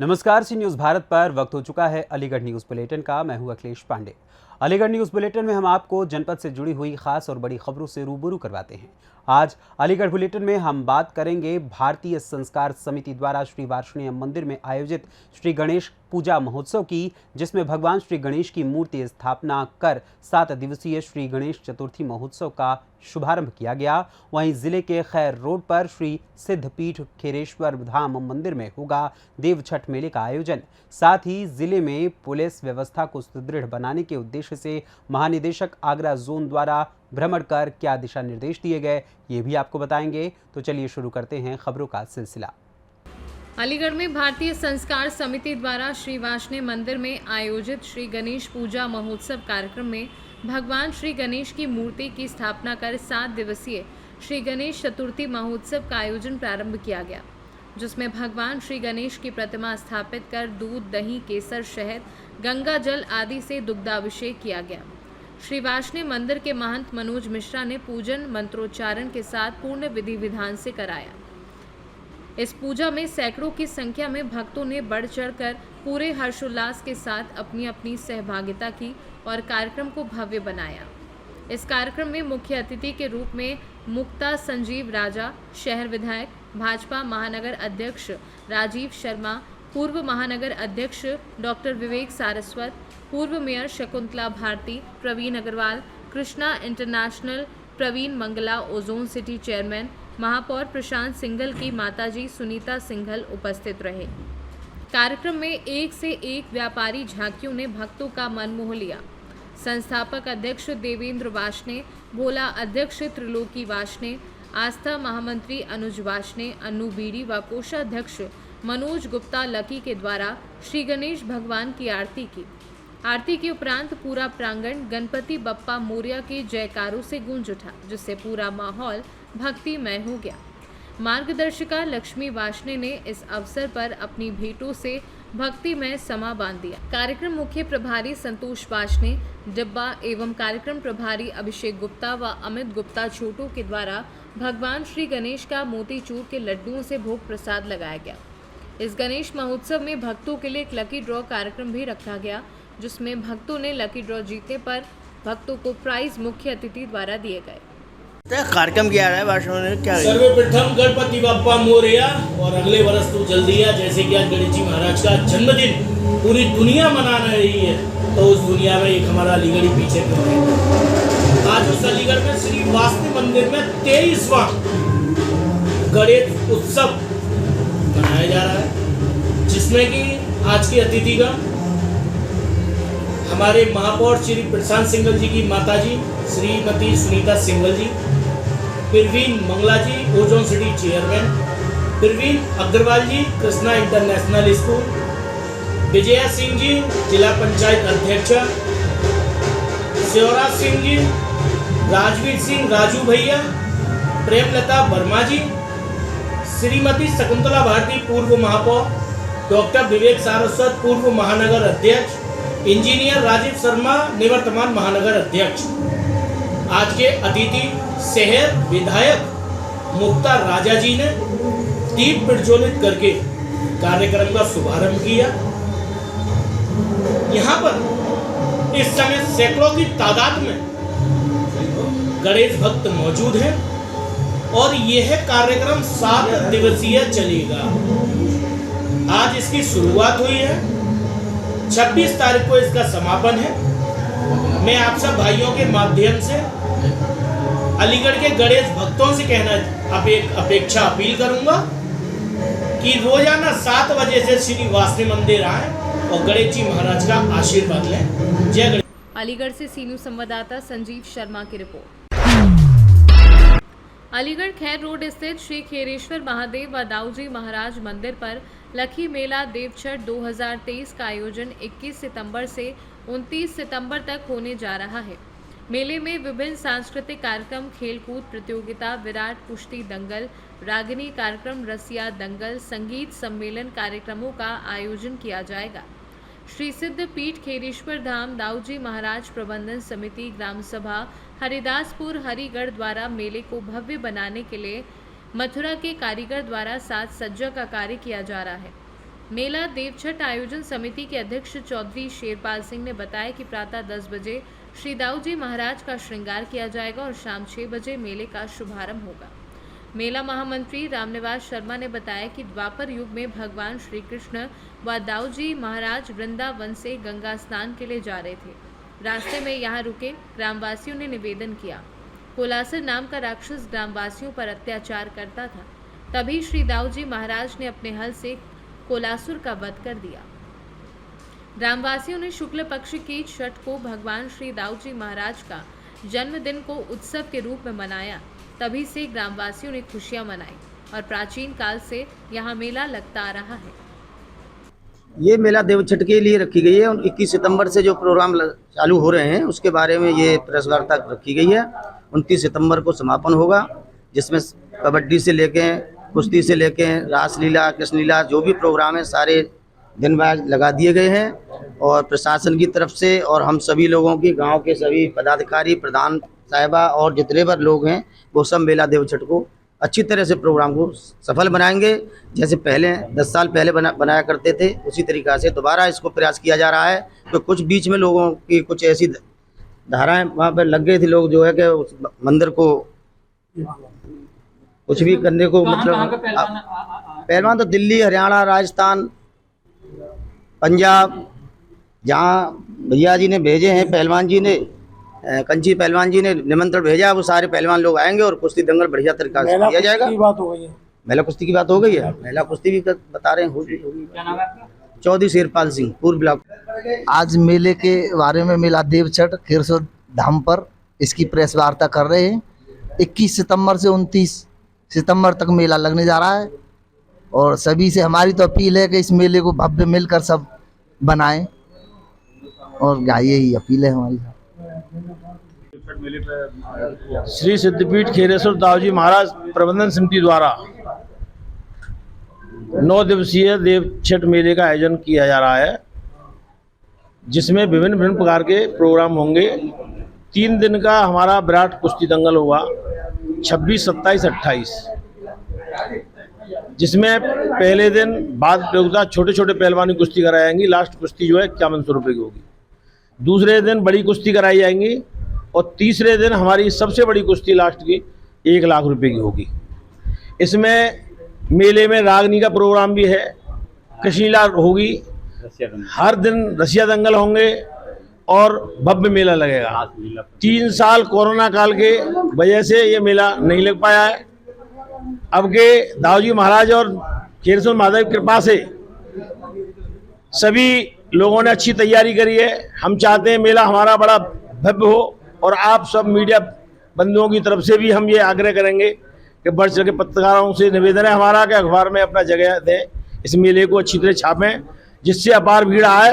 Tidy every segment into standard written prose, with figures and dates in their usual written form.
नमस्कार, सी न्यूज़ भारत पर वक्त हो चुका है अलीगढ़ न्यूज़ बुलेटिन का। मैं हूं अखिलेश पांडे। अलीगढ़ न्यूज़ बुलेटिन में हम आपको जनपद से जुड़ी हुई खास और बड़ी खबरों से रूबरू करवाते हैं। आज अलीगढ़ बुलेटिन में हम बात करेंगे भारतीय संस्कार समिति द्वारा श्री वार्ष्णेय मंदिर में आयोजित श्री गणेश पूजा महोत्सव की, जिसमें भगवान श्री गणेश की मूर्ति स्थापना कर 7 दिवसीय श्री गणेश चतुर्थी महोत्सव का शुभारंभ किया गया। वहीं जिले के खैर रोड पर श्री सिद्धपीठ खेरेश्वर धाम मंदिर में होगा देव छठ मेले का आयोजन। साथ ही जिले में पुलिस व्यवस्था को सुदृढ़ बनाने के उद्देश्य से महानिदेशक आगरा जोन द्वारा भ्रमण कर क्या दिशा निर्देश दिए गए, ये भी आपको बताएंगे। तो चलिए शुरू करते हैं खबरों का सिलसिला। अलीगढ़ में भारतीय संस्कार समिति द्वारा श्री वार्ष्णेय मंदिर में आयोजित श्री गणेश पूजा महोत्सव कार्यक्रम में भगवान श्री गणेश की मूर्ति की स्थापना कर 7 दिवसीय श्री गणेश चतुर्थी महोत्सव का आयोजन प्रारंभ किया गया, जिसमें भगवान श्री गणेश की प्रतिमा स्थापित कर दूध, दही, केसर, शहद, गंगा जल आदि से दुग्धाभिषेक किया गया। श्री वार्ष्णेय मंदिर के महंत मनोज मिश्रा ने पूजन मंत्रोच्चारण के साथ पूर्ण विधि विधान से कराया। इस पूजा में सैकड़ों की संख्या में भक्तों ने बढ़ चढ़कर पूरे हर्षोल्लास के साथ अपनी अपनी सहभागिता की और कार्यक्रम को भव्य बनाया। इस कार्यक्रम में मुख्य अतिथि के रूप में मुक्ता संजीव राजा, शहर विधायक, भाजपा महानगर अध्यक्ष राजीव शर्मा, पूर्व महानगर अध्यक्ष डॉक्टर विवेक सारस्वत, पूर्व mayor Shakuntala Bharti, Praveen Agrawal, Krishna international Praveen Mangla, ozone city chairman महापौर प्रशांत सिंघल की माताजी सुनीता सिंघल उपस्थित रहे। कार्यक्रम में एक से एक व्यापारी झांकियों ने भक्तों का मन मोह लिया। संस्थापक अध्यक्ष देवेंद्र वार्ष्णेय, भोला अध्यक्ष त्रिलोकी वार्ष्णेय, आस्था महामंत्री अनुज वार्ष्णेय, अन्नू बीड़ी व कोषाध्यक्ष मनोज गुप्ता लकी के द्वारा श्री गणेश भगवान की आरती की। आरती के उपरांत पूरा प्रांगण गणपति बप्पा मोरया के जयकारों से गूंज उठा, जिससे पूरा माहौल भक्तिमय हो गया। मार्गदर्शिका लक्ष्मी वार्ष्णेय ने इस अवसर पर अपनी भेंटों से भक्तिमय समा बांध दिया। कार्यक्रम मुख्य प्रभारी संतोष वार्ष्णेय, डिब्बा एवं कार्यक्रम प्रभारी अभिषेक गुप्ता व अमित गुप्ता छोटू के द्वारा भगवान श्री गणेश का मोतीचूर के लड्डुओं से भोग प्रसाद लगाया गया। इस गणेश महोत्सव में भक्तों के लिए एक लकी ड्रॉ कार्यक्रम भी रखा गया, जिसमें भक्तों ने लकी ड्रॉ जीतने पर भक्तों को प्राइज मुख्य अतिथि द्वारा दिए गए। कार्यक्रम किया है वार्ष्णेय क्या है? सर्वप्रथम गणपति बप्पा मोरया और अगले वर्ष तो जल्दी है, जैसे कि आज गणेश जी महाराज का जन्मदिन पूरी दुनिया मना रही है, तो उस दुनिया में एक हमारा अलीगढ़ पीछे क्यों है। आज उस अलीगढ़ में श्री वार्ष्णेय मंदिर में 23वां गणेश उत्सव मनाया जा रहा है, जिसमें कि आज के अतिथिगण हमारे महापौर श्री प्रशांत सिंघल जी की माताजी Shrimati Sunita Singhal ji, Praveen Mangla ji ozone city chairman, Praveen Agarwal ji Krishna international school, Vijaya Singh ji जिला पंचायत अध्यक्ष, शिवराज सिंह जी, राजवीर सिंह राजू भैया, प्रेमलता वर्मा जी, श्रीमती शकुंतला भारती पूर्व महापौर, डॉक्टर विवेक सारस्वत पूर्व महानगर अध्यक्ष, इंजीनियर राजीव शर्मा निवर्तमान महानगर अध्यक्ष। आज के अतिथि शहर विधायक मुक्ता राजा जी ने दीप प्रज्वलित करके कार्यक्रम का शुभारंभ किया। यहाँ पर इस समय सैकड़ों की तादाद में गणेश भक्त मौजूद हैं और यह कार्यक्रम 7 दिवसीय चलेगा। आज इसकी शुरुआत हुई है, 26 तारीख को इसका समापन है। मैं आप सब भाइयों के माध्यम से अलीगढ़ के गणेश भक्तों से अपेक्षा अपील करूंगा कि रोजाना 7 बजे से श्री वार्ष्णेय मंदिर आए और गणेश जी महाराज का आशीर्वाद लें। जय गणेश। अलीगढ़ से सी न्यूज़ संवाददाता संजीव शर्मा की रिपोर्ट। अलीगढ़ खैर रोड स्थित श्री खेरेश्वर महादेव व दाऊजी महाराज मंदिर पर लखी मेला देवछठ 2023 का आयोजन 21 सितंबर से 29 सितंबर तक होने जा रहा है। मेले में विभिन्न सांस्कृतिक कार्यक्रम, खेलकूद प्रतियोगिता, विराट कुश्ती दंगल, रागिनी कार्यक्रम, रसिया दंगल, संगीत सम्मेलन कार्यक्रमों का आयोजन किया जाएगा। श्री सिद्ध पीठ खेरेश्वर धाम दाऊजी महाराज प्रबंधन समिति ग्राम सभा हरिदासपुर हरिगढ़ द्वारा मेले को भव्य बनाने के लिए मथुरा के कारीगर द्वारा साज सज्जा का कार्य किया जा रहा है। मेला देवछठ आयोजन समिति के अध्यक्ष चौधरी शेरपाल सिंह ने बताया कि प्रातः 10 बजे श्री दाऊजी महाराज का श्रृंगार किया जाएगा और शाम 6 बजे मेले का शुभारंभ होगा। मेला महामंत्री रामनिवास शर्मा ने बताया कि द्वापर युग में भगवान श्री कृष्ण व दाऊजी महाराज वृंदावन से गंगा स्नान के लिए जा रहे थे। रास्ते में यहाँ रुके ग्रामवासियों ने निवेदन किया। कोलासर नाम का राक्षस ग्रामवासियों पर अत्याचार करता था, तभी श्री दाऊजी महाराज ने अपने हल से कोलासुर का वध कर दिया। ग्रामवासियों ने शुक्ल पक्ष की छठ को भगवान श्री दाऊजी महाराज का जन्मदिन को उत्सव के रूप में मनाया। तभी से ग्रामवासियों ने खुशियां मनाई और प्राचीन काल से यहाँ मेला लगता आ रहा है। ये मेला देवछठ के लिए रखी गई है। 21 सितंबर से जो प्रोग्राम चालू हो रहे हैं उसके बारे में ये प्रेस वार्ता रखी गई है। 29 सितंबर को समापन होगा, जिसमें कबड्डी से लेके कुश्ती से लेके रासलीला, कृष्णलीला, जो भी प्रोग्राम है सारे दिन बाद लगा दिए गए हैं। और प्रशासन की तरफ से और हम सभी लोगों की, गांव के सभी पदाधिकारी, प्रधान साहिबा और जितने भी लोग हैं, वो सब मेला देवछठ को अच्छी तरह से प्रोग्राम को सफल बनाएंगे। जैसे पहले 10 साल पहले बनाया करते थे, उसी तरीक़ा से दोबारा इसको प्रयास किया जा रहा है। तो कुछ बीच में लोगों की कुछ ऐसी धाराएं वहाँ पर लग गई थी, लोग जो है कि उस मंदिर को कुछ भी करने को मतलब पहलवान तो दिल्ली, हरियाणा, राजस्थान, पंजाब, जहाँ भैया जी ने भेजे हैं, पहलवान जी ने, कंची पहलवान जी ने निमंत्रण भेजा, वो सारे पहलवान लोग आएंगे और कुश्ती दंगल बढ़िया तरीका से किया जाएगा। महिला कुश्ती की बात हो गई है, महिला कुश्ती भी बता रहे हैं होगी। चौधरी शेरपाल सिंह, पूर्व ब्लॉक। आज मेले के बारे में मेला देवछठ खीरसोद धाम पर इसकी प्रेस वार्ता कर रहे हैं। 21 सितंबर से 29 सितंबर तक मेला लगने जा रहा है और सभी से हमारी तो अपील है कि इस मेले को भव्य मिलकर सब बनाएं, और यही अपील है हमारी। श्री सिद्धपीठ खेरेश्वर दाऊजी महाराज प्रबंधन समिति द्वारा 9 दिवसीय देवछठ मेले का आयोजन किया जा रहा है, जिसमें विभिन्न प्रकार के प्रोग्राम होंगे। 3 दिन का हमारा विराट कुश्ती दंगल होगा 26, 27, 28, जिसमें पहले दिन बाद प्रतियोगिता छोटे छोटे पहलवानी कुश्ती कराई जाएंगी। लास्ट कुश्ती जो है 5100 रुपये की होगी। दूसरे दिन बड़ी कुश्ती कराई जाएंगी और तीसरे दिन हमारी सबसे बड़ी कुश्ती लास्ट की 1 लाख रुपए की होगी। इसमें मेले में रागनी का प्रोग्राम भी है, कृष्णलीला होगी, हर दिन रसिया दंगल होंगे और भव्य मेला लगेगा। 3 साल कोरोना काल के वजह से ये मेला नहीं लग पाया है। अब के दाऊजी महाराज और खेरसोद महादेव की कृपा से सभी लोगों ने अच्छी तैयारी करी है। हम चाहते हैं मेला हमारा बड़ा भव्य हो और आप सब मीडिया बंधुओं की तरफ से भी हम ये आग्रह करेंगे कि बढ़ चढ़ के पत्रकारों से निवेदन है हमारा कि अखबार में अपना जगह दें, इस मेले को अच्छी तरह छापें, जिससे अपार भीड़ आए।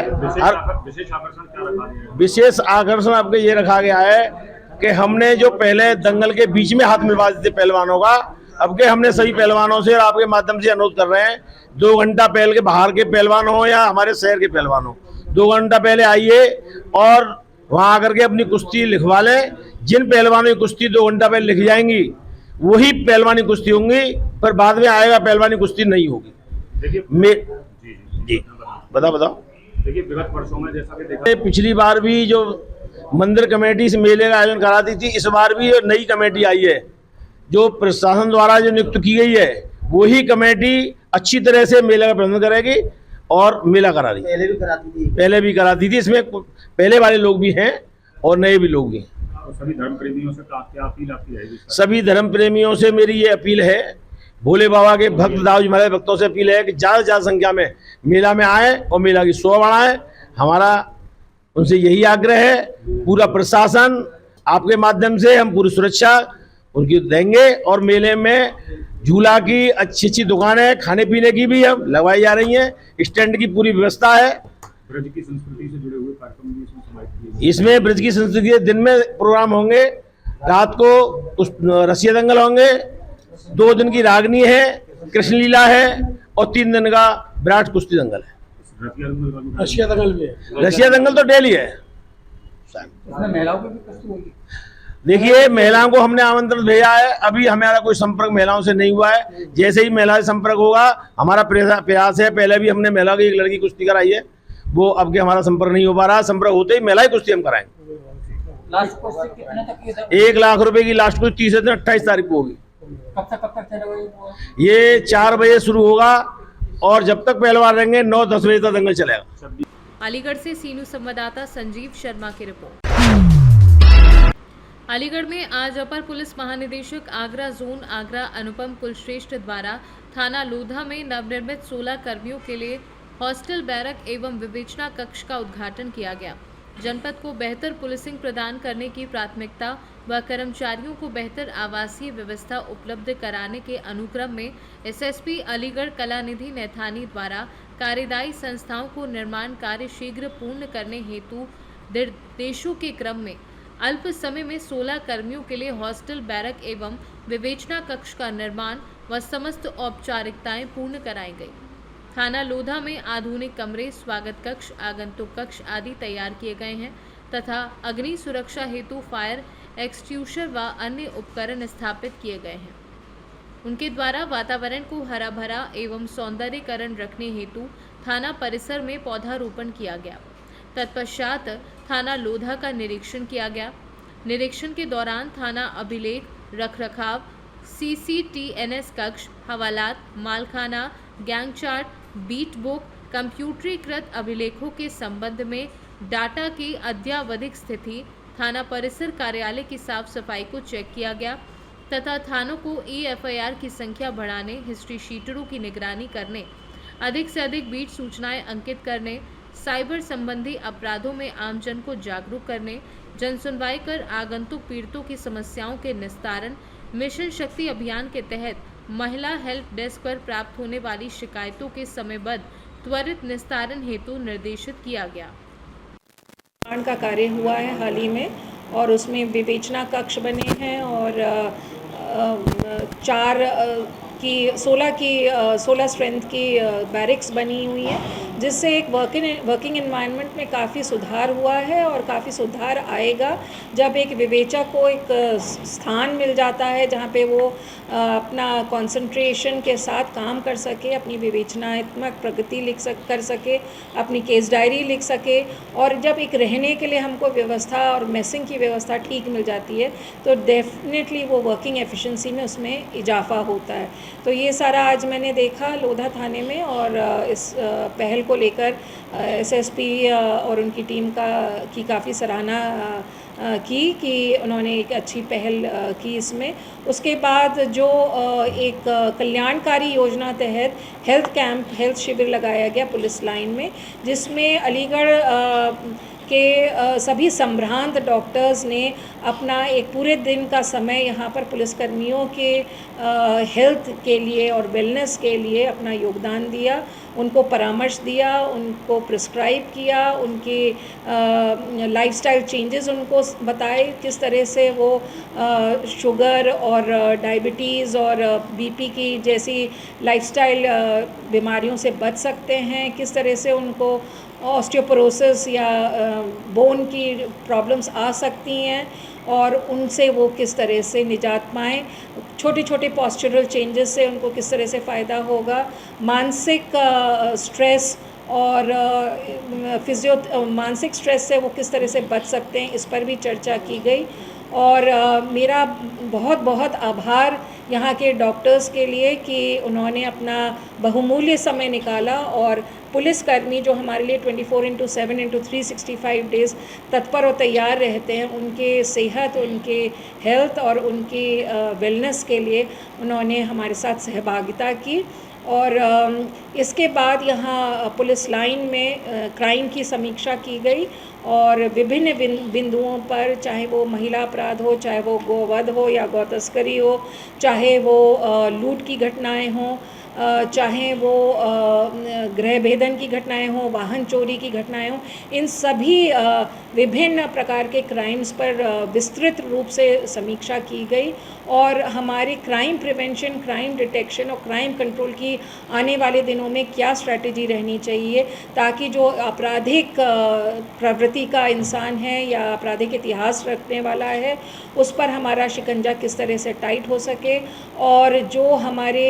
विशेष आकर्षण आपके ये रखा गया है कि हमने जो पहले दंगल के बीच में हाथ मिलवा देते पहलवानों का, अब के हमने सभी पहलवानों से और आपके माध्यम से अनुरोध कर रहे हैं, 2 घंटा पहले के बाहर के पहलवान हो या हमारे शहर के पहलवान हो, 2 घंटा पहले आइए और वहां आकर के अपनी कुश्ती लिखवा लें। जिन पहलवानों की कुश्ती 2 घंटा पहले लिख जाएंगी वही पहलवानी कुश्ती होंगी, पर बाद में आएगा पहलवानी कुश्ती नहीं होगी। देखिए जी बताओ। देखिए विगत वर्षों में जैसा कि देखा, पिछली बार भी जो मंदिर कमेटी इस मेले का आयोजन कराती थी, इस बार भी नई कमेटी आई है जो प्रशासन द्वारा जो नियुक्त की गई है, वही कमेटी अच्छी तरह से मेले का प्रबंधन करेगी और मेला करा रही है। पहले भी कराती थी। इसमें पहले वाले लोग भी हैं और नए भी लोग भी हैं। तो सभी धर्म प्रेमियों से क्या अपील आपकी है? सभी धर्म प्रेमियों से मेरी ये अपील है, भोले बाबा के भक्त दाऊजी महाराज भक्तों से अपील है कि ज़्यादा से ज़्यादा संख्या में मेला में आए और मेला की शोभा बढ़ाएं। हमारा उनसे यही आग्रह है। पूरा प्रशासन आपके माध्यम से हम पूरी सुरक्षा उनकी देंगे और मेले में झूला की अच्छी दुकानें, खाने पीने की भी हम लगवाई जा रही हैं, स्टैंड की पूरी व्यवस्था है। ब्रज की संस्कृति से जुड़े हुए कार्यक्रम भी इसमें समाहित किए गए। इसमें ब्रज की संस्कृति दिन में प्रोग्राम होंगे, रात को रसिया दंगल होंगे, 2 दिन की रागनी है, कृष्णलीला है और 3 दिन का विराट कुश्ती दंगल है। रसिया दंगल भी है। रसिया दंगल तो डेली है। महिलाओं की भी कुश्ती होगी? देखिए, महिलाओं को हमने आमंत्रण भेजा है, अभी हमारा कोई संपर्क महिलाओं से नहीं हुआ है। जैसे ही महिला से संपर्क होगा, हमारा प्रयास है। पहले भी हमने महिला की एक लड़की कुश्ती कराई है, वो अब के हमारा संपर्क नहीं हो पा रहा। संपर्क होते ही महिला ही कुश्ती हम कराएंगे। लास्ट कुश्ती कितने तक की है? 1 लाख रुपए की लास्ट कुश्ती 30 दिन 28 तारीख को होगी। कब तक चलेगा ये 4 बजे शुरू होगा और जब तक पहलवान रहेंगे 9-10 बजे तक दंगल चलेगा। अलीगढ़ से सीनू संवाददाता संजीव शर्मा की रिपोर्ट। अलीगढ़ में आज अपर पुलिस महानिदेशक आगरा जोन आगरा अनुपम कुलश्रेष्ठ द्वारा थाना लोधा में नवनिर्मित 16 कर्मियों के लिए हॉस्टल बैरक एवं विवेचना कक्ष का उद्घाटन किया गया। जनपद को बेहतर पुलिसिंग प्रदान करने की प्राथमिकता व कर्मचारियों को बेहतर आवासीय व्यवस्था उपलब्ध कराने के अनुक्रम में एसएसपी अलीगढ़ कलानिधि नैथानी द्वारा कार्यदायी संस्थाओं को निर्माण कार्य शीघ्र पूर्ण करने हेतु निर्देशों के क्रम में अल्प समय में 16 कर्मियों के लिए हॉस्टल बैरक एवं विवेचना कक्ष का निर्माण व समस्त औपचारिकताएं पूर्ण कराई गई। थाना लोधा में आधुनिक कमरे, स्वागत कक्ष, आगंतुक कक्ष आदि तैयार किए गए हैं तथा अग्नि सुरक्षा हेतु फायर एक्सटिंग्विशर व अन्य उपकरण स्थापित किए गए हैं। उनके द्वारा वातावरण को हरा भरा एवं सौंदर्यीकरण रखने हेतु थाना परिसर में पौधारोपण किया गया। तत्पश्चात थाना लोधा का निरीक्षण किया गया। निरीक्षण के दौरान थाना अभिलेख, रखरखाव, CCTNS कक्ष, हवालात, मालखाना, गैंग चार्ट, बीट बुक, कंप्यूटरीकृत अभिलेखों के संबंध में डाटा की अद्यावधिक स्थिति, थाना परिसर कार्यालय की साफ सफाई को चेक किया गया तथा थानों को EFIR की संख्या बढ़ाने, हिस्ट्री शीटरों की निगरानी करने, अधिक से अधिक बीट सूचनाएं अंकित करने, साइबर संबंधी अपराधों में आमजन को जागरूक करने, जन सुनवाई कर आगंतुक पीड़ितों की समस्याओं के निस्तारण, मिशन शक्ति अभियान के तहत महिला हेल्प डेस्क पर प्राप्त होने वाली शिकायतों के समयबद्ध त्वरित निस्तारण हेतु निर्देशित किया गया। निर्माण का कार्य हुआ है हाल ही में और उसमें विवेचना कक्ष बने हैं और 16 स्ट्रेंथ की बैरिक्स बनी हुई है, जिससे एक वर्किंग एनवायरनमेंट में काफ़ी सुधार हुआ है और काफ़ी सुधार आएगा जब एक विवेचक को एक स्थान मिल जाता है जहाँ पे वो अपना कंसंट्रेशन के साथ काम कर सके, अपनी विवेचनात्मक प्रगति कर सके, अपनी केस डायरी लिख सके। और जब एक रहने के लिए हमको व्यवस्था और मेसिंग की व्यवस्था ठीक मिल जाती है तो डेफिनेटली वो वर्किंग एफिशिएंसी में उसमें इजाफा होता है। तो ये सारा आज मैंने देखा लोधा थाने में और इस पहल को लेकर SSP और उनकी टीम की काफ़ी सराहना की कि उन्होंने एक अच्छी पहल की इसमें। उसके बाद जो एक कल्याणकारी योजना तहत हेल्थ कैंप, हेल्थ शिविर लगाया गया पुलिस लाइन में, जिसमें अलीगढ़ के सभी संभ्रांत डॉक्टर्स ने अपना एक पूरे दिन का समय यहाँ पर पुलिसकर्मियों के हेल्थ के लिए और वेलनेस के लिए अपना योगदान दिया, उनको परामर्श दिया, उनको प्रिस्क्राइब किया, उनके लाइफस्टाइल चेंजेस उनको बताए, किस तरह से वो शुगर और डायबिटीज़ और BP की जैसी लाइफस्टाइल बीमारियों से बच सकते हैं, किस तरह से उनको ऑस्टियोपोरोसिस या बोन की प्रॉब्लम्स आ सकती हैं और उनसे वो किस तरह से निजात पाएँ, छोटे छोटे पॉस्चरल चेंजेस से उनको किस तरह से फ़ायदा होगा, मानसिक स्ट्रेस और मानसिक स्ट्रेस से वो किस तरह से बच सकते हैं, इस पर भी चर्चा की गई। और मेरा बहुत बहुत आभार यहाँ के डॉक्टर्स के लिए कि उन्होंने अपना बहुमूल्य समय निकाला और पुलिसकर्मी जो हमारे लिए 24/7/365 डेज़ तत्पर और तैयार रहते हैं, उनके सेहत, उनके हेल्थ और उनकी वेलनेस के लिए उन्होंने हमारे साथ सहभागिता की। और इसके बाद यहाँ पुलिस लाइन में क्राइम की समीक्षा की गई और विभिन्न बिंदुओं पर, चाहे वो महिला अपराध हो, चाहे वो गोवध हो या गौ तस्करी हो, चाहे वो लूट की घटनाएं हों, चाहे वो गृह भेदन की घटनाएं हों, वाहन चोरी की घटनाएं हों, इन सभी विभिन्न प्रकार के क्राइम्स पर विस्तृत रूप से समीक्षा की गई और हमारी क्राइम प्रिवेंशन, क्राइम डिटेक्शन और क्राइम कंट्रोल की आने वाले दिनों में क्या स्ट्रैटेजी रहनी चाहिए ताकि जो आपराधिक प्रवृत्ति भारतीय का इंसान है या आपराधिक इतिहास रखने वाला है, उस पर हमारा शिकंजा किस तरह से टाइट हो सके, और जो हमारे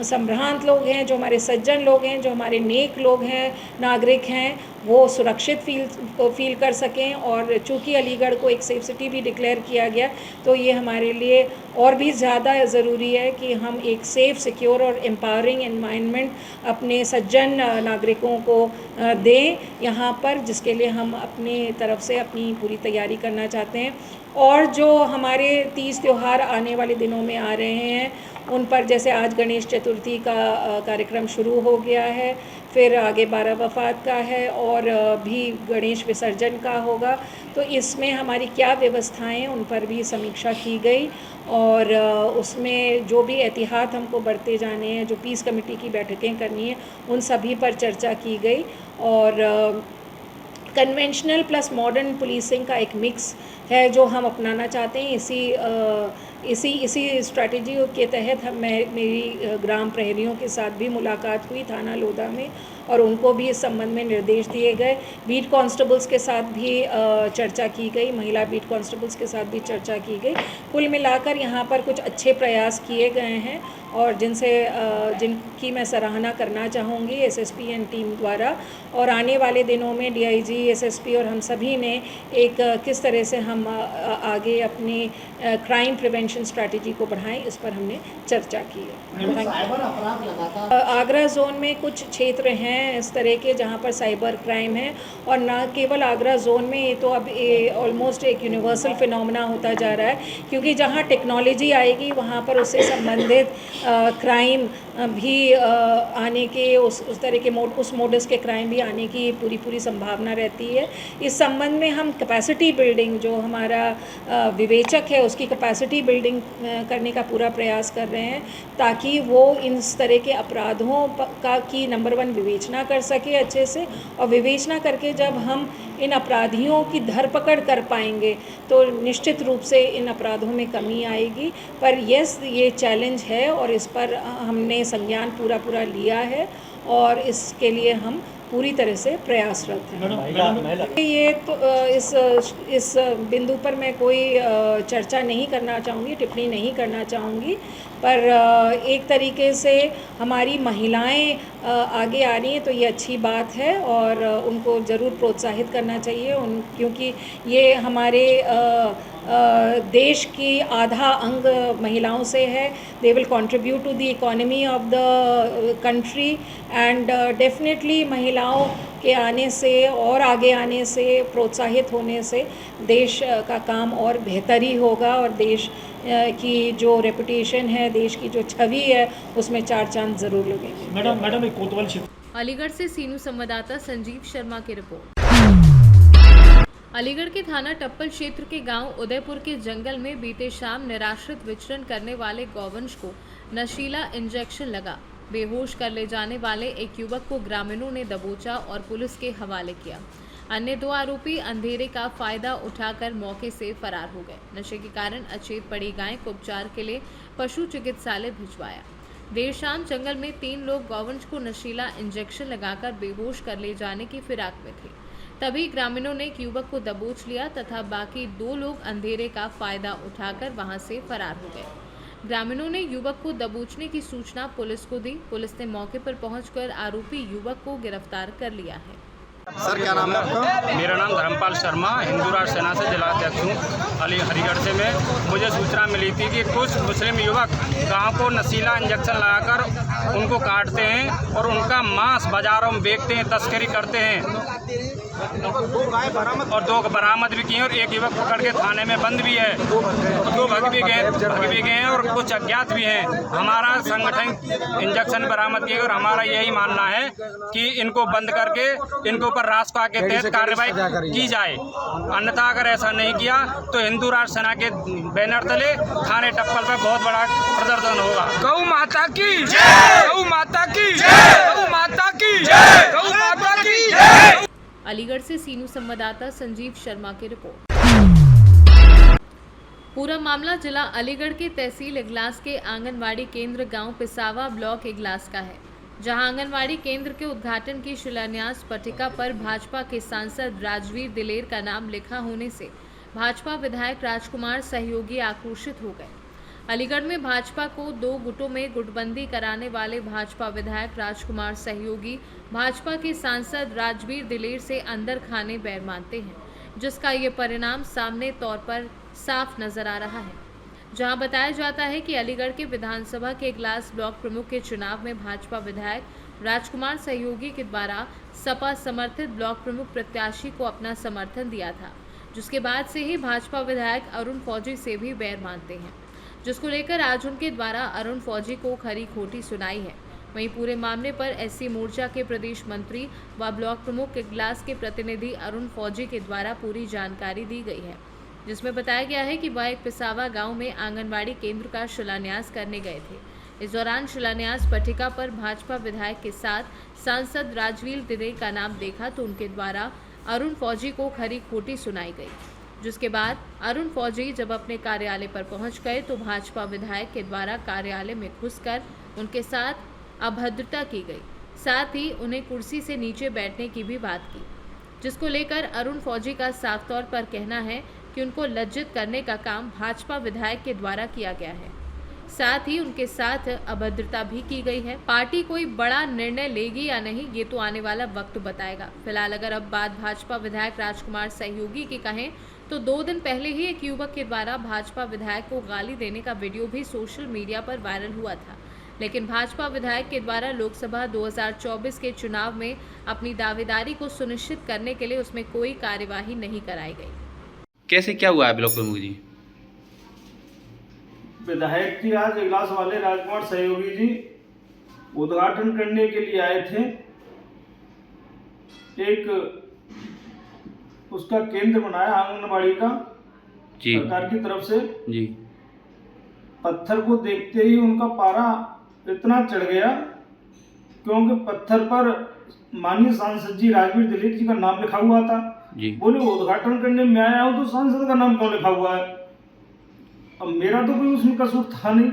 संभ्रांत लोग हैं, जो हमारे सज्जन लोग हैं, जो हमारे नेक लोग हैं, नागरिक हैं, वो सुरक्षित फील कर सकें। और चूँकि अलीगढ़ को एक सेफ सिटी भी डिक्लेयर किया गया, तो ये हमारे लिए और भी ज़्यादा ज़रूरी है कि हम एक सेफ़, सिक्योर और एम्पावरिंग एनवायरनमेंट अपने सज्जन नागरिकों को दें यहाँ पर, जिसके लिए हम अपनी तरफ से अपनी पूरी तैयारी करना चाहते हैं। और जो हमारे 30 त्यौहार आने वाले दिनों में आ रहे हैं, उन पर जैसे आज गणेश चतुर्थी का कार्यक्रम शुरू हो गया है, फिर आगे 12 वफ़ात का है और भी गणेश विसर्जन का होगा, तो इसमें हमारी क्या व्यवस्थाएं, उन पर भी समीक्षा की गई। और उसमें जो भी एहतियात हमको बरते जाने हैं, जो पीस कमेटी की बैठकें करनी है, उन सभी पर चर्चा की गई। और कन्वेंशनल प्लस मॉडर्न पुलिसिंग का एक मिक्स है जो हम अपनाना चाहते हैं। इसी स्ट्रैटेजी के तहत मेरी ग्राम प्रहरियों के साथ भी मुलाकात हुई थाना लोधा में, और उनको भी इस संबंध में निर्देश दिए गए। बीट कांस्टेबल्स के साथ भी चर्चा की गई, महिला बीट कांस्टेबल्स के साथ भी चर्चा की गई। कुल मिलाकर यहाँ पर कुछ अच्छे प्रयास किए गए हैं, और जिनकी मैं सराहना करना चाहूँगी एसएसपी एंड टीम द्वारा। और आने वाले दिनों में डीआईजी, एसएसपी और हम सभी ने एक किस तरह से हम आगे अपनी क्राइम प्रिवेंशन स्ट्रैटेजी को बढ़ाएं, इस पर हमने चर्चा की है। आगरा जोन में कुछ क्षेत्र हैं इस तरह के जहाँ पर साइबर क्राइम है, और न केवल आगरा जोन में, ये तो अब ऑलमोस्ट एक यूनिवर्सल फिनोमेना होता जा रहा है, क्योंकि जहाँ टेक्नोलॉजी आएगी वहाँ पर उससे संबंधित क्राइम भी आने के उस तरह के उस मोडस के क्राइम भी आने की पूरी संभावना रहती है। इस संबंध में हम कैपेसिटी बिल्डिंग, जो हमारा विवेचक है उसकी कैपेसिटी बिल्डिंग करने का पूरा प्रयास कर रहे हैं, ताकि वो इस तरह के अपराधों की नंबर 1 विवेचना कर सके अच्छे से, और विवेचना करके जब हम इन अपराधियों की धरपकड़ कर पाएंगे तो निश्चित रूप से इन अपराधों में कमी आएगी। पर यस, ये चैलेंज है और इस पर हमने संज्ञान पूरा लिया है, और इसके लिए हम पूरी तरह से प्रयासरत हैं। ये तो इस बिंदु पर मैं कोई चर्चा नहीं करना चाहूँगी, टिप्पणी नहीं करना चाहूँगी, पर एक तरीके से हमारी महिलाएं आगे आ रही हैं तो ये अच्छी बात है, और उनको ज़रूर प्रोत्साहित करना चाहिए क्योंकि ये हमारे देश की आधा अंग महिलाओं से है। They will contribute to the economy of the country, and definitely महिलाओं के आने से और आगे आने से, प्रोत्साहित होने से देश का काम और बेहतर ही होगा, और देश की जो रेपुटेशन है, देश की जो छवि है, उसमें 4 चांद ज़रूर लगेंगे। मैडम एक कोतवाल अलीगढ़ से सीनू संवाददाता संजीव शर्मा की रिपोर्ट। अलीगढ़ के थाना टप्पल क्षेत्र के गांव उदयपुर के जंगल में बीते शाम निराश्रित विचरण करने वाले गौवंश को नशीला इंजेक्शन लगा। बेहोश कर ले जाने वाले एक युवक को ग्रामीणों ने दबोचा और पुलिस के हवाले किया। अन्य 2 आरोपी अंधेरे का फायदा उठाकर मौके से फरार हो गए। नशे के कारण अचेत पड़ी गाय को उपचार के लिए पशु चिकित्सालय भिजवाया। देर शाम जंगल में 3 लोग गौवंश को नशीला इंजेक्शन लगाकर बेहोश कर ले जाने की फिराक में थे। तभी ग्रामीणों ने एक युवक को दबोच लिया तथा बाकी 2 लोग अंधेरे का फायदा उठाकर वहां से फरार हो गए। ग्रामीणों ने युवक को दबोचने की सूचना पुलिस को दी। पुलिस ने मौके पर पहुंचकर आरोपी युवक को गिरफ्तार कर लिया है। सर, क्या नाम है आपका? मेरा नाम धर्मपाल शर्मा, हिंदू राष्ट्र सेना से जिला अध्यक्ष हूँ। हरिगढ़ से मुझे सूचना मिली थी कि कुछ मुस्लिम युवक गांव को नशीला इंजेक्शन लगाकर उनको काटते हैं और उनका मांस बाजारों में बेचते हैं, तस्करी करते हैं, और 2 बरामद भी किए और एक युवक पकड़ के थाने में बंद भी है। 2 भग भी गए हैं और कुछ अज्ञात भी हैं। हमारा संगठन इंजेक्शन बरामद किए और हमारा यही मानना है कि इनको बंद करके इनको ऊपर रासपा के तहत कार्रवाई की जाए, अन्यथा अगर ऐसा नहीं किया तो हिंदू राष्ट्र सेना के बैनर तले थाने टप्पल पर बहुत बड़ा प्रदर्शन होगा। गौ माता की जय, गौ माता की जय, गौ माता की जय, गौ माता की जय। अलीगढ़ से सीनू संवाददाता संजीव शर्मा की रिपोर्ट। पूरा मामला जिला अलीगढ़ के तहसील इगलास के आंगनवाड़ी केंद्र गांव पिसावा ब्लॉक इगलास का है। जहां आंगनवाड़ी केंद्र के उद्घाटन की शिलान्यास पट्टिका पर भाजपा के सांसद राजवीर दिलेर का नाम लिखा होने से भाजपा विधायक राजकुमार सहयोगी आक्रोशित हो गए। अलीगढ़ में भाजपा को 2 गुटों में गुटबंदी कराने वाले भाजपा विधायक राजकुमार सहयोगी भाजपा के सांसद राजवीर दिलेर से अंदर खाने बैर मानते हैं, जिसका ये परिणाम सामने तौर पर साफ नजर आ रहा है। जहां बताया जाता है कि अलीगढ़ के विधानसभा के इगलास ब्लॉक प्रमुख के चुनाव में भाजपा विधायक राजकुमार सहयोगी के द्वारा सपा समर्थित ब्लॉक प्रमुख प्रत्याशी को अपना समर्थन दिया था, जिसके बाद से ही भाजपा विधायक अरुण फौजी से भी बैर मानते हैं, जिसको लेकर आज उनके द्वारा अरुण फौजी को खरी खोटी सुनाई है। वहीं पूरे मामले पर एससी मोर्चा के प्रदेश मंत्री व ब्लॉक प्रमुख इगलास के प्रतिनिधि अरुण फौजी के द्वारा पूरी जानकारी दी गई है, जिसमें बताया गया है कि वह एक पिसावा गांव में आंगनवाड़ी केंद्र का शिलान्यास करने गए थे। इस दौरान शिलान्यास पट्टिका पर भाजपा विधायक के साथ सांसद राजवीर दिलेर का नाम देखा तो उनके द्वारा अरुण फौजी को खरी खोटी सुनाई गई, जिसके बाद अरुण फौजी जब अपने कार्यालय पर पहुंच गए तो भाजपा विधायक के द्वारा कार्यालय में घुसकर उनके साथ अभद्रता की गई, साथ ही उन्हें कुर्सी से नीचे बैठने की भी बात की, जिसको लेकर अरुण फौजी का साफ तौर पर कहना है कि उनको लज्जित करने का काम भाजपा विधायक के द्वारा किया गया है, साथ ही उनके साथ अभद्रता भी की गई है। पार्टी कोई बड़ा निर्णय लेगी या नहीं, ये तो आने वाला वक्त बताएगा। फिलहाल अगर अब बात भाजपा विधायक राजकुमार सहयोगी की कहें तो 2 दिन पहले ही एक युवक के द्वारा भाजपा विधायक को गाली देने का वीडियो भी सोशल मीडिया पर वायरल हुआ था, लेकिन भाजपा विधायक के द्वारा लोकसभा 2024 के चुनाव में अपनी दावेदारी को सुनिश्चित करने के लिए उसमें कोई कार्यवाही नहीं कराई गई। कैसे क्या हुआ है ब्लॉक प्रमुख जी? विधायक जी आज इगलास वाले राजकुमार सहयोगी जी उद्घाटन करने के लिए आए थे। एक उसका केंद्र बनाया आंगनबाड़ी का जी सरकार की तरफ से जी। पत्थर को देखते ही उनका पारा इतना चढ़ गया क्योंकि पत्थर पर माननीय सांसद जी राजवीर दिलेर जी का नाम लिखा हुआ था जी। बोले उद्घाटन करने में आया हूँ तो सांसद का नाम क्यों लिखा हुआ है? अब मेरा तो कोई उसमें कसूर था नहीं।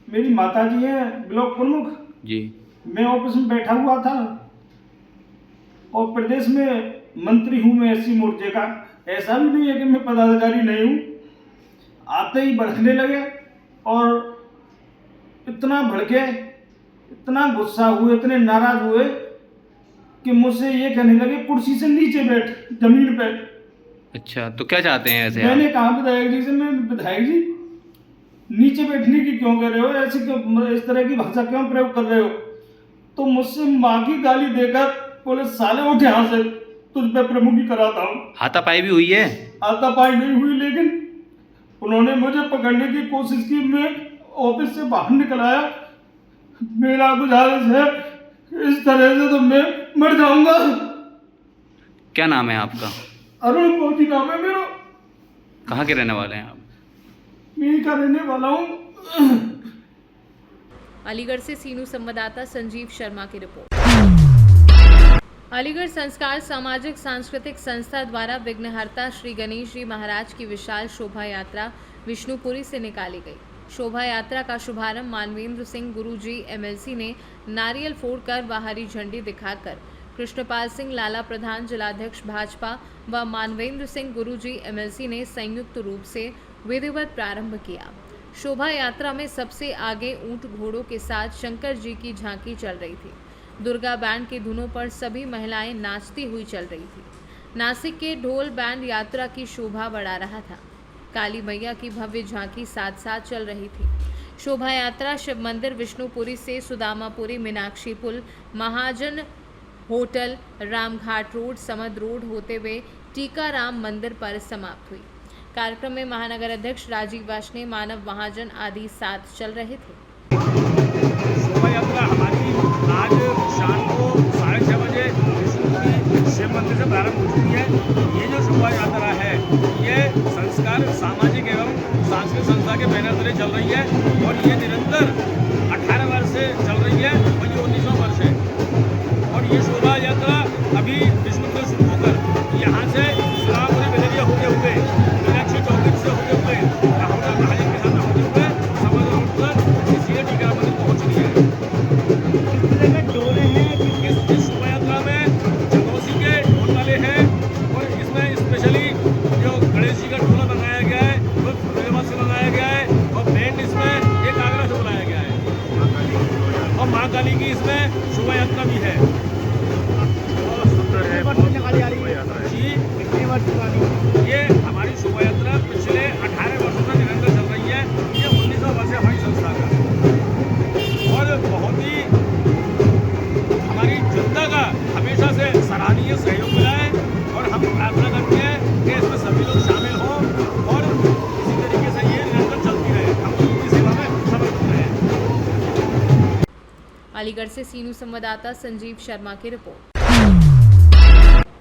मेरी माता जी हैं ब्लॉक प्रमुख जी, मैं ऑफिस में बैठा हुआ था और प्रदेश में मंत्री हूँ मैं एससी मोर्चे का। ऐसा भी नहीं है कि मैं पदाधिकारी नहीं हूँ। आते ही भड़कने लगे और इतना भड़के, इतना गुस्सा हुए, इतने नाराज हुए कि मुझसे ये कहने लगे कुर्सी से नीचे बैठ, जमीन पे। अच्छा, तो क्या चाहते हैं ऐसे? मैंने कहा विधायक जी से, मैं विधायक जी नीचे बैठने की क्यों कर रहे हो, ऐसे क्यों, इस तरह की भाषा क्यों प्रयोग कर रहे हो? तो मुझसे माँ की गाली देकर बोले साले उठ यहाँ से, तुझ पे प्रमुखी कराता हूँ। हाथापाई भी हुई है? हाथापाई नहीं हुई, लेकिन उन्होंने मुझे पकड़ने की कोशिश की। मैं ऑफिस से बाहर निकल आया। मेरा गुजारिश है, इस तरह से तो मैं मर जाऊंगा। क्या नाम है आपका? अरुण फौजी नाम है मेरा। कहाँ के रहने वाले हैं आप? मैं का रहने वाला हूँ। अलीगढ़ से सीनू संवाददाता संजीव शर्मा की रिपोर्ट। अलीगढ़ संस्कार सामाजिक सांस्कृतिक संस्था द्वारा विघ्नहर्ता श्री गणेश जी महाराज की विशाल शोभा यात्रा विष्णुपुरी से निकाली गई। शोभा यात्रा का शुभारंभ मानवेंद्र सिंह गुरुजी एमएलसी ने नारियल फोड़कर व हरी झंडी दिखाकर कृष्णपाल सिंह लाला प्रधान जिलाध्यक्ष भाजपा व मानवेंद्र सिंह गुरुजी एमएलसी ने संयुक्त रूप से विधिवत प्रारंभ किया। शोभा यात्रा में सबसे आगे ऊंट घोड़ों के साथ शंकर जी की झांकी चल रही थी। दुर्गा बैंड की धुनों पर सभी महिलाएं नाचती हुई चल रही थी। नासिक के ढोल बैंड यात्रा की शोभा बढ़ा रहा था। काली मैया की भव्य झांकी साथ साथ चल रही थी। शोभा यात्रा शिव मंदिर विष्णुपुरी से सुदामापुरी, मीनाक्षी पुल, Mahajan hotel, Ramghat road, Samad road होते हुए टीकाराम मंदिर पर समाप्त हुई। कार्यक्रम में महानगर अध्यक्ष राजीव वाशने, मानव महाजन आदि साथ चल रहे थे। शोभा यात्रा हमारी आज शाम को 6:30 बजे विष्णुपुरी शिव मंदिर से प्रारंभ हो चुकी है। ये जो शोभा यात्रा है ये संस्कार सामाजिक एवं सांस्कृतिक संस्था के बैनर तले चल रही है और ये निरंतर 18 वर्ष से चल रही है और ये 19वां वर्ष है। और ये शोभा यात्रा अभी विष्णुपुरी शुरू होकर यहाँ से सुदामापुरी बलेरिया होते हुए मीनाक्षी चौक से होते हुए महाजन के साथ होते हुए समझ रोड पर सीधे टीकाराम मंदिर पहुँच रही है। अलीगढ़ से सीनू संवाददाता संजीव शर्मा की रिपोर्ट।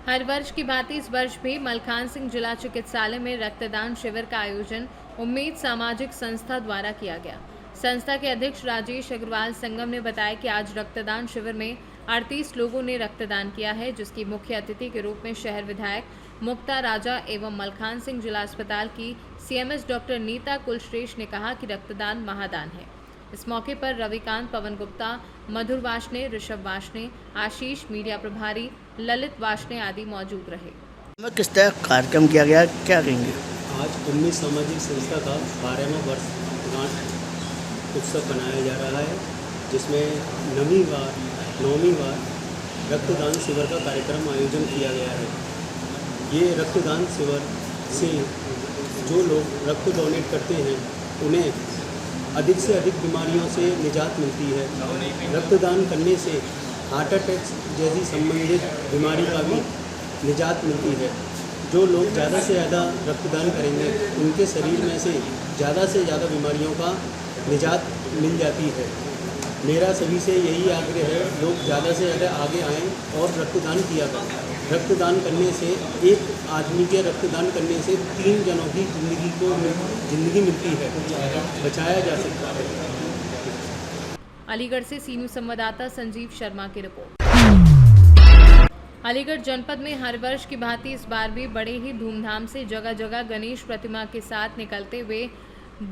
हर वर्ष की भांति इस वर्ष भी मलखान सिंह जिला चिकित्सालय में रक्तदान शिविर का आयोजन उम्मीद सामाजिक संस्था द्वारा किया गया। संस्था के अध्यक्ष राजेश अग्रवाल संगम ने बताया कि आज रक्तदान शिविर में 38 लोगों ने रक्तदान किया है, जिसकी मुख्य अतिथि के रूप में शहर विधायक मुक्ता राजा एवं मलखान सिंह जिला अस्पताल की CMS डॉक्टर नीता कुलश्रेष्ठ ने कहा कि रक्तदान महादान है। इस मौके पर रविकांत, पवन गुप्ता, मधुर वाशने, ऋषभ वाशने, आशीष, मीडिया प्रभारी ललित वाशने आदि मौजूद रहे। किस तरह कार्यक्रम किया गया, क्या कहेंगे? आज उम्मीद सामाजिक संस्था का 12वां वर्षगांठ उत्सव मनाया जा रहा है, जिसमें 9वीं बार रक्तदान शिविर का कार्यक्रम आयोजन किया गया है। ये रक्तदान शिविर से जो लोग रक्त डोनेट करते हैं उन्हें अधिक से अधिक बीमारियों से निजात मिलती है। रक्तदान करने से हार्ट अटैक जैसी संबंधित बीमारी का भी निजात मिलती है। जो लोग ज़्यादा से ज़्यादा रक्तदान करेंगे उनके शरीर में से ज़्यादा बीमारियों का निजात मिल जाती है। मेरा सभी से यही आग्रह है, लोग ज़्यादा से ज़्यादा आगे आएँ और रक्तदान किया करें। रक्तदान करने से, एक आदमी के रक्तदान करने से 3 जनों की ज़िंदगी मिलती है, बचाया जा सकता है। अलीगढ़ से सीनू संवाददाता संजीव शर्मा की रिपोर्ट। अलीगढ़ जनपद में हर वर्ष की भांति इस बार भी बड़े ही धूमधाम से जगह जगह गणेश प्रतिमा के साथ निकलते हुए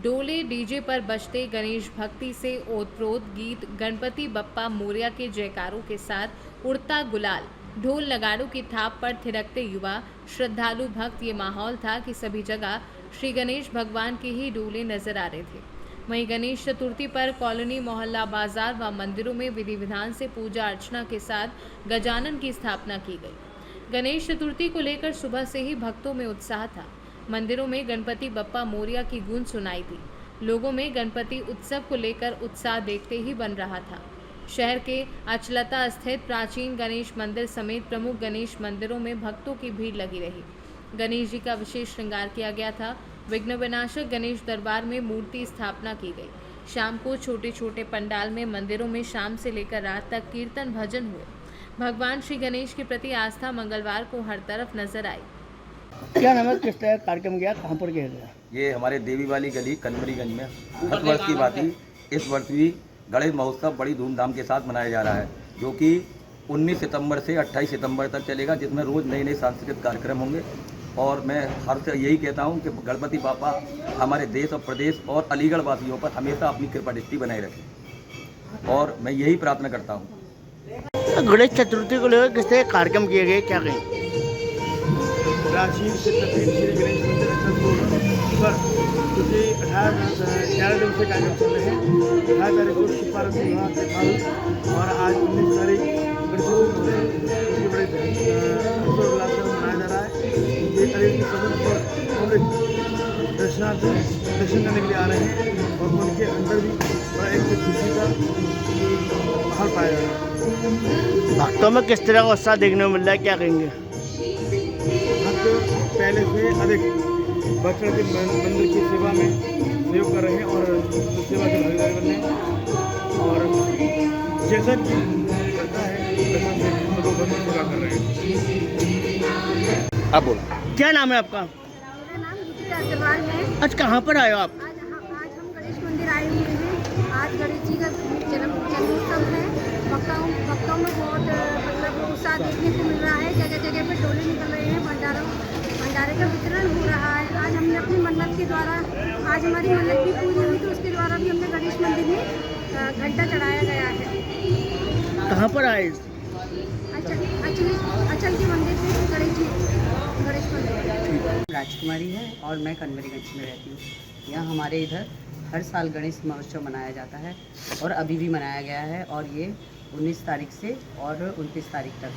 डोले डीजे पर बजते गणेश भक्ति से ओतप्रोत गीत, गणपति बप्पा मोरिया के जयकारों के साथ उड़ता गुलाल, ढोल नगाड़ों की थाप पर थिरकते युवा श्रद्धालु भक्त, ये माहौल था कि सभी जगह श्री गणेश भगवान के ही डोले नजर आ रहे थे। वहीं गणेश चतुर्थी पर कॉलोनी, मोहल्ला, बाजार व मंदिरों में विधि विधान से पूजा अर्चना के साथ गजानन की स्थापना की गई। गणेश चतुर्थी को लेकर सुबह से ही भक्तों में उत्साह था। मंदिरों में गणपति बप्पा मोरिया की गूंज सुनाई थी। लोगों में गणपति उत्सव को लेकर उत्साह देखते ही बन रहा था। शहर के अचलता स्थित प्राचीन गणेश मंदिर समेत प्रमुख गणेश मंदिरों में भक्तों की भीड़ लगी रही। गणेश जी का विशेष श्रृंगार किया गया था। विघ्न विनाशक गणेश दरबार में मूर्ति स्थापना की गई। शाम को छोटे छोटे पंडाल में मंदिरों में शाम से लेकर रात तक कीर्तन भजन हुए। भगवान श्री गणेश के प्रति आस्था मंगलवार को हर तरफ नजर आई। क्या नाम है, किस तरह कार्यक्रम किया, कहाँ पर किया गया? ये हमारे देवी वाली गली कनमरीगंज में हर वर्ष की बात ही इस वर्ष भी गणेश महोत्सव बड़ी धूमधाम के साथ मनाया जा रहा है, जो कि 19 सितंबर से 28 सितंबर तक चलेगा, जिसमें रोज़ नए नए सांस्कृतिक कार्यक्रम होंगे। और मैं हर से यही कहता हूं कि गणपति बापा हमारे देश और प्रदेश और अलीगढ़ वासियों पर हमेशा अपनी कृपा दृष्टि बनाए रखें, और मैं यही प्रार्थना करता हूं। गणेश चतुर्थी को लेकर किस तरह कार्यक्रम किए गए, क्या कहें? प्राचीन सिद्धपीठ श्री गणेश मंदिर पर क्योंकि 11 दिन से कार्यक्रम चल रहे हैं। 18 तारीख को शिव पार्वती विवाह के बाद और आज 19 तारीख गणेश बड़े हर्षोल्लास से मनाया जा रहा है। ये अलीगढ़ के सदन पर दर्शनार्थी दर्शन करने के लिए आ रहे हैं और उनके अंदर भी बड़ा एक खुशी का माहौल पाया जा रहा है। भक्तों में किस तरह का उत्साह देखने को मिल रहा है, क्या कहेंगे? पहले से अधिक बढ़ चढ़ के मंदिर की सेवा में सहयोग कर रहे हैं और सेवा के भागीदार बन रहे हैं, और जैसा कि करता है वैसा से सेवा कर रहे हैं। आप बोलो, क्या नाम है आपका? मेरा नाम गीता अग्रवाल है। आज कहाँ पर आए हो आप? आज हम गणेश मंदिर आए हुए हैं। आज गणेश जी का जन्मोत्सव है। भक्तों में बहुत मतलब उत्साह देखने को मिल रहा है। जगह जगह पे डोले निकल रहे हैं, भंडारे का वितरण हो रहा है। आज हमने अपनी मन्नत के द्वारा, आज हमारी मन्नत भी पूरी हुई, तो उसके द्वारा भी हमने गणेश मंदिर में घंटा चढ़ाया गया है। कहाँ पर आए? अचल के मंदिर से गणेश मंदिर। राजकुमारी है और मैं कनवरीगंज में रहती हूँ। यहाँ हमारे इधर हर साल गणेश महोत्सव मनाया जाता है और अभी भी मनाया गया है, और ये 19 तारीख से और 29 तारीख तक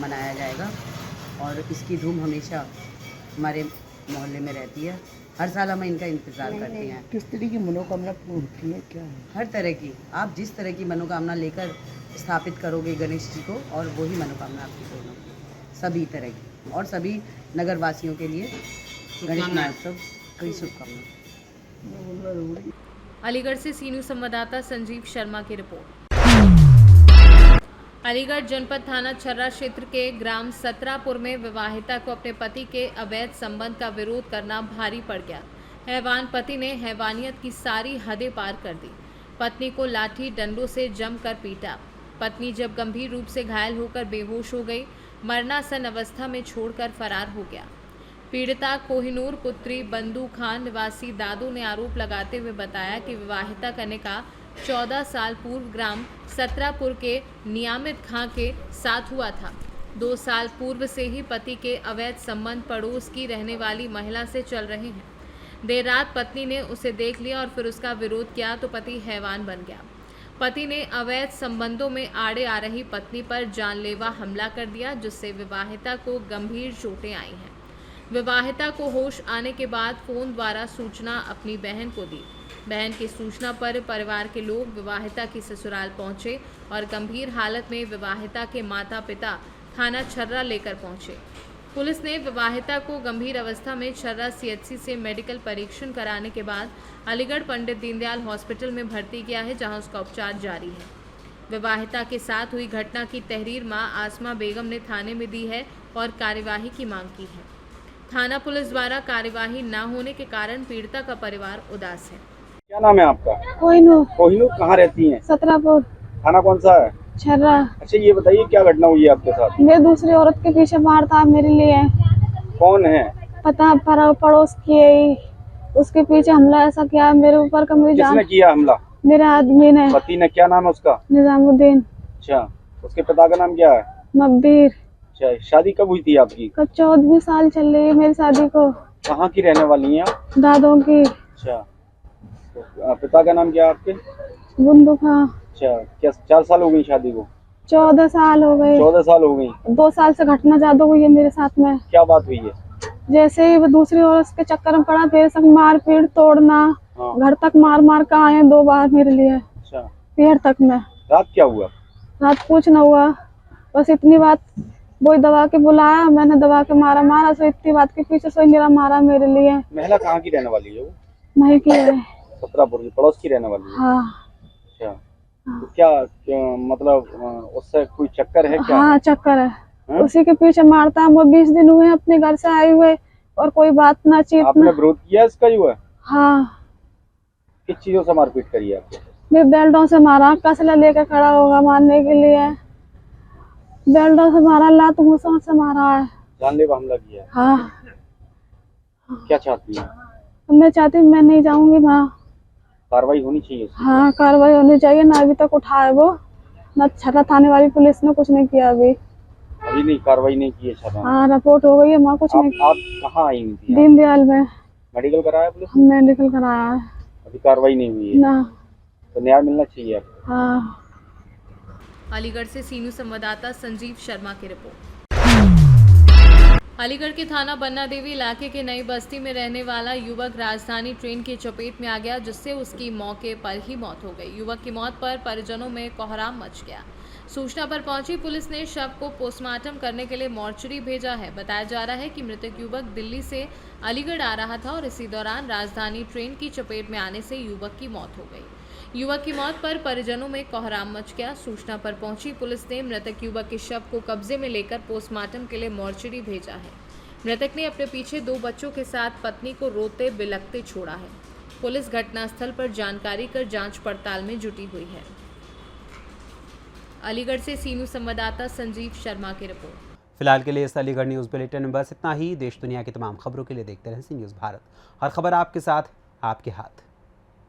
मनाया जाएगा, और इसकी धूम हमेशा हमारे मोहल्ले में रहती है। हर साल हम इनका इंतज़ार करते हैं। किस तरह की मनोकामना पूर्ण होती है, क्या है? हर तरह की, आप जिस तरह की मनोकामना लेकर स्थापित करोगे गणेश जी को, और वही मनोकामना आपकी पूर्ण होगी, सभी तरह की। और सभी नगर वासियों के लिए गणेश महोत्सव कई शुभकामनाएं। अलीगढ़ से सीनू संवाददाता संजीव शर्मा की रिपोर्ट। अलीगढ़ जनपद थाना छर्रा क्षेत्र के ग्राम सतरापुर में विवाहिता को अपने पति के अवैध संबंध का विरोध करना भारी पड़ गया। हैवान पति ने हैवानियत की सारी हदें पार कर दी। पत्नी को लाठी डंडों से जमकर पीटा। पत्नी जब गंभीर रूप से घायल होकर बेहोश हो गई, मरणासन अवस्था में छोड़कर फरार हो गया। पीड़िता कोहिनूर पुत्री बंदू खान निवासी दादू ने आरोप लगाते हुए बताया कि विवाहिता करने का 14 साल पूर्व ग्राम सतरापुर के नियामित खां के साथ हुआ था। 2 साल पूर्व से ही पति के अवैध संबंध पड़ोस की रहने वाली महिला से चल रहे हैं। देर रात पत्नी ने उसे देख लिया और फिर उसका विरोध किया तो पति हैवान बन गया। पति ने अवैध संबंधों में आड़े आ रही पत्नी पर जानलेवा हमला कर दिया, जिससे विवाहिता को गंभीर चोटें आई हैं। विवाहिता को होश आने के बाद फोन द्वारा सूचना अपनी बहन को दी। बहन की सूचना पर परिवार के लोग विवाहिता की ससुराल पहुंचे और गंभीर हालत में विवाहिता के माता पिता थाना छर्रा लेकर पहुंचे। पुलिस ने विवाहिता को गंभीर अवस्था में छर्रा CHC से मेडिकल परीक्षण कराने के बाद अलीगढ़ पंडित दीनदयाल हॉस्पिटल में भर्ती किया है, जहां उसका उपचार जारी है। विवाहिता के साथ हुई घटना की तहरीर मां आसमा बेगम ने थाने में दी है और कार्यवाही की मांग की है। थाना पुलिस द्वारा कार्यवाही न होने के कारण पीड़िता का परिवार उदास है। क्या नाम है आपका? कोहिनूर। कोहिनूर कहाँ रहती हैं? सतरापुर। थाना कौन सा है? छर्रा। अच्छा ये बताइए क्या घटना हुई है आपके साथ? मेरे दूसरी औरत के पीछे मार था मेरे लिए। कौन है? पता पड़ोस की है, उसके पीछे हमला ऐसा किया मेरे ऊपर का। मुझे किसने किया हमला? मेरे आदमी ने। पति ने? क्या नाम है उसका? निजामुद्दीन। अच्छा, उसके पिता का नाम क्या है? मब्बीर। अच्छा, शादी कब हुई थी आपकी? कब 14 साल चल रही है मेरी शादी को। कहाँ की रहने वाली हैं आप? दादों की। अच्छा, तो पिता का नाम क्या है आपके? बंदू खां। अच्छा, क्या 4 साल हो गई शादी को? 14 साल हो गए। 14 साल हो गई। 2 साल से घटना ज्यादा हुई है मेरे साथ में। क्या बात हुई है? जैसे ही वो दूसरी औरत के चक्कर में पड़ा, मेरे संग मार पीट तोड़ना। हाँ। घर तक मार के आए 2 बार मेरे लिए। अच्छा, पेड़ तक में। रात क्या हुआ? रात कुछ न हुआ, बस इतनी बात, वो दबा के बुलाया, मैंने दबा के मारा सो इतनी बात के पीछे सो मेरा मारा मेरे लिए। महिला कहाँ की रहने वाली है वो? नहीं की है। सतरापुर की पड़ोस की रहने वाली है। हाँ। अच्छा, तो क्या मतलब उससे कोई चक्कर है क्या? हाँ चक्कर है। उसी के पीछे मारता है। वो 20 दिन हुए अपने घर से आए हुए और कोई बात ना चीत। आपने विरोध किया इसका ही हुआ? हाँ। किस चीजों से मारपीट करी है आपको? मैं बेल्टों से मारा, कसला लेकर खड़ा होगा मारने के लिए। बेल्टों से मारा, लात घूंसों से मारा है। जानलेवा हमला किया है? हाँ। क्या चाहती है? मैं चाहती हूँ, मैं नहीं जाऊंगी वहाँ। कार्रवाई होनी चाहिए। हाँ कार्रवाई होनी चाहिए ना। अभी तक उठाए वो ना, छर्रा थाने वाली पुलिस ने कुछ नहीं किया अभी नहीं कार्रवाई नहीं की है छर्रा। हाँ रिपोर्ट हो गई है, वहाँ कुछ नहीं। आप कहाँ आई थी? दीनदयाल में। मेडिकल कराया पुलिस? मेडिकल कराया है। अभी कार्रवाई नहीं हुई है ना। तो न्याय मिलना चाहिए आपको। हाँ। अलीगढ़ से सीनू संवाददाता संजीव शर्मा की रिपोर्ट। अलीगढ़ के थाना बन्ना देवी इलाके के नई बस्ती में रहने वाला युवक राजधानी ट्रेन की चपेट में आ गया, जिससे उसकी मौके पर ही मौत हो गई। युवक की मौत पर परिजनों में कोहराम मच गया। सूचना पर पहुंची पुलिस ने शव को पोस्टमार्टम करने के लिए मॉर्चरी भेजा है। बताया जा रहा है कि मृतक युवक दिल्ली से अलीगढ़ आ रहा था और इसी दौरान राजधानी ट्रेन की चपेट में आने से युवक की मौत हो गई। युवक की मौत पर परिजनों में कोहराम मच गया। सूचना पर पहुंची पुलिस ने मृतक युवक के शव को कब्जे में लेकर पोस्टमार्टम के लिए मॉर्चरी भेजा है। मृतक ने अपने पीछे 2 बच्चों के साथ पत्नी को रोते बिलखते छोड़ा है। पुलिस घटनास्थल पर जानकारी कर जांच पड़ताल में जुटी हुई है। अलीगढ़ से सीनू संवाददाता संजीव शर्मा की रिपोर्ट। फिलहाल के लिए इस अलीगढ़ न्यूज़ बुलेटिन में बस इतना ही। देश दुनिया की तमाम खबरों के लिए देखते रहें सी न्यूज़ भारत। हर खबर आपके साथ, आपके हाथ।